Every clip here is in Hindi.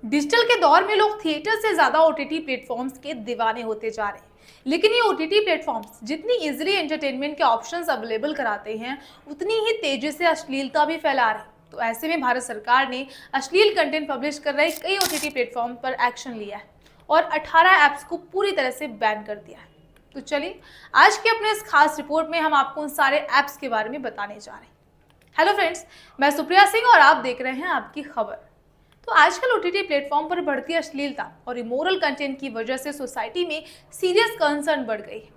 डिजिटल के दौर में लोग थिएटर से ज्यादा ओटीटी प्लेटफॉर्म्स के दीवाने होते जा रहे हैं। लेकिन ये ओटीटी प्लेटफॉर्म्स जितनी इजीली एंटरटेनमेंट के ऑप्शंस अवेलेबल कराते हैं, उतनी ही तेजी से अश्लीलता भी फैला रहे हैं। तो ऐसे में भारत सरकार ने अश्लील कंटेंट पब्लिश कर रहे कई ओटीटी प्लेटफॉर्म पर एक्शन लिया है और 18 ऐप्स को पूरी तरह से बैन कर दिया है। तो चलिए, आज के अपने इस खास रिपोर्ट में हम आपको उन सारे ऐप्स के बारे में बताने जा रहे हैं। हेलो फ्रेंड्स, मैं सुप्रिया सिंह और आप देख रहे हैं आपकी खबर। तो आजकल ओटीटी प्लेटफॉर्म पर बढ़ती अश्लीलता और इमोरल कंटेंट की वजह से सोसाइटी में सीरियस कंसर्न बढ़ गई है।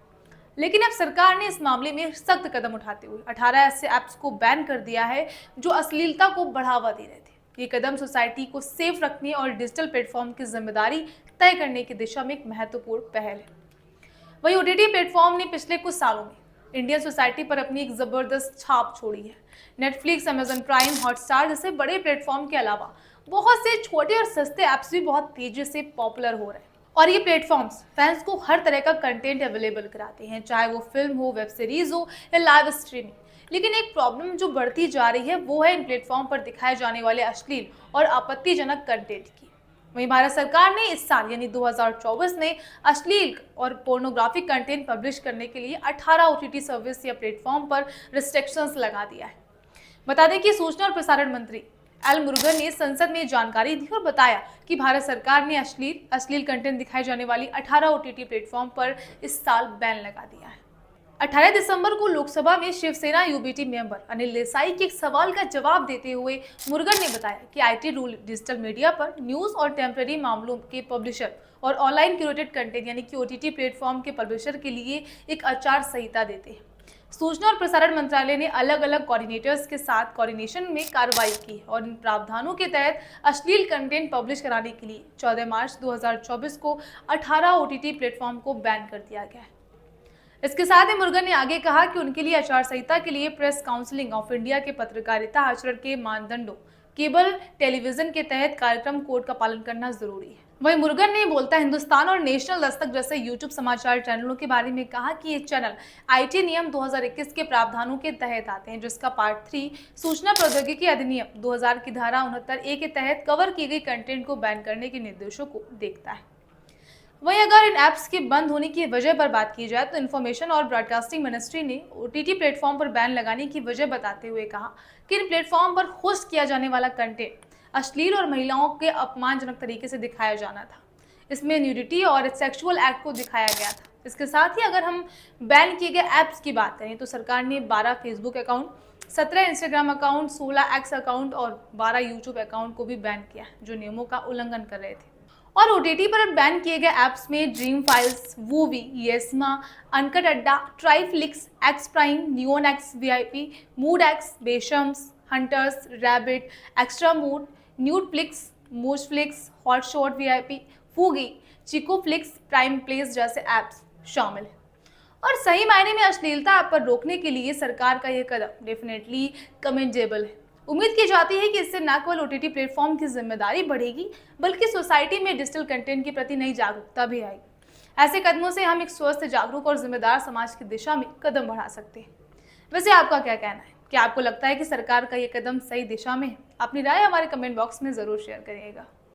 लेकिन अब सरकार ने इस मामले में सख्त कदम उठाते हुए 18 ऐसे ऐप्स को बैन कर दिया है जो अश्लीलता को बढ़ावा दे रहे थे। ये कदम सोसाइटी को सेफ रखने और डिजिटल प्लेटफॉर्म की जिम्मेदारी तय करने की दिशा में एक महत्वपूर्ण पहल है। वहीं ओटीटी प्लेटफॉर्म ने पिछले कुछ सालों में इंडियन सोसाइटी पर अपनी एक जबरदस्त छाप छोड़ी है। नेटफ्लिक्स, अमेजन प्राइम, हॉटस्टार जैसे बड़े प्लेटफॉर्म के अलावा बहुत से छोटे और सस्ते ऐप्स भी बहुत तेजी से पॉपुलर हो रहे हैं। और ये प्लेटफॉर्म्स फैंस को हर तरह का कंटेंट अवेलेबल कराते हैं, चाहे वो फिल्म हो, वेब सीरीज हो या लाइव स्ट्रीमिंग। लेकिन एक प्रॉब्लम जो बढ़ती जा रही है वो है इन प्लेटफॉर्म पर दिखाए जाने वाले अश्लील और आपत्तिजनक कंटेंट की। वहीं भारत सरकार ने इस साल यानी 2024 में अश्लील और पोर्नोग्राफिक कंटेंट पब्लिश करने के लिए 18 ओटीटी सर्विस या प्लेटफॉर्म पर रिस्ट्रिक्शंस लगा दिया है। बता दें कि सूचना और प्रसारण मंत्री एल मुरुगन ने संसद में जानकारी दी और बताया कि भारत सरकार ने अश्लील कंटेंट दिखाई जाने वाली 18 ओटीटी प्लेटफॉर्म पर इस साल बैन लगा दिया है। 18 दिसंबर को लोकसभा में शिवसेना यूबीटी मेंबर अनिल देसाई के एक सवाल का जवाब देते हुए मुरुगन ने बताया कि आईटी रूल डिजिटल मीडिया पर न्यूज और टेम्पररी मामलों के पब्लिशर और ऑनलाइन क्यूरेटेड कंटेंट यानी कि ओटीटी प्लेटफॉर्म के पब्लिशर के लिए एक आचार संहिता देते हैं। सूचना और प्रसारण मंत्रालय ने अलग अलग कोऑर्डिनेटर्स के साथ कोऑर्डिनेशन में कार्रवाई की और इन प्रावधानों के तहत अश्लील कंटेंट पब्लिश कराने के लिए 14 मार्च 2024 को 18 ओटीटी प्लेटफॉर्म को बैन कर दिया गया है। इसके साथ ही मुरुगन ने आगे कहा कि उनके लिए आचार संहिता के लिए प्रेस काउंसिल ऑफ इंडिया के पत्रकारिता आचरण के मानदंडों, केबल टेलीविजन के तहत कार्यक्रम कोड का पालन करना जरूरी है। वहीं मुरुगन ने बोलता हिंदुस्तान और नेशनल दस्तक जैसे यूट्यूब समाचार चैनलों के बारे में कहा कि ये चैनल आईटी नियम 2021 के प्रावधानों के तहत आते हैं, जिसका पार्ट 3 सूचना प्रौद्योगिकी अधिनियम 2000 की धारा 69A के तहत कवर की गई कंटेंट को बैन करने के निर्देशों को देखता है। वहीं अगर इन ऐप्स के बंद होने की वजह पर बात की जाए तो इन्फॉर्मेशन और ब्रॉडकास्टिंग मिनिस्ट्री ने ओटीटी प्लेटफॉर्म पर बैन लगाने की वजह बताते हुए कहा कि इन प्लेटफॉर्म पर होस्ट किया जाने वाला कंटेंट अश्लील और महिलाओं के अपमानजनक तरीके से दिखाया जाना था। इसमें न्यूडिटी और सेक्सुअल एक्ट को दिखाया गया था। इसके साथ ही अगर हम बैन किए गए ऐप्स की बात करें तो सरकार ने 12 Facebook account, 17 Instagram account, 16 x account और 12 यूट्यूब अकाउंट को भी बैन किया, जो नियमों का उल्लंघन कर रहे थे। और ओटीटी पर बैन किए गए ऐप्स में dream files, Voovi, Yessma, Uncut Adda, Triflicks, X Prime, Neon X VIP, Mood X, बेशम्स, Hunters, Rabbit, Xtra Mood, Nudeflix, मूजफ्लिक्स, Hotshots VIP, Fugi, Chikooflix, Prime plays जैसे ऐप्स शामिल हैं। और सही मायने में अश्लीलता ऐप पर रोकने के लिए सरकार का यह कदम डेफिनेटली कमेंडेबल है। उम्मीद की जाती है कि इससे न केवल ओटीटी प्लेटफॉर्म की जिम्मेदारी बढ़ेगी, बल्कि सोसाइटी में डिजिटल कंटेंट के प्रति नई जागरूकता भी आएगी। ऐसे कदमों से हम एक स्वस्थ, जागरूक और जिम्मेदार समाज की दिशा में कदम बढ़ा सकते हैं। वैसे आपका क्या कहना है? क्या आपको लगता है कि सरकार का ये कदम सही दिशा में है? अपनी राय हमारे कमेंट बॉक्स में जरूर शेयर करिएगा।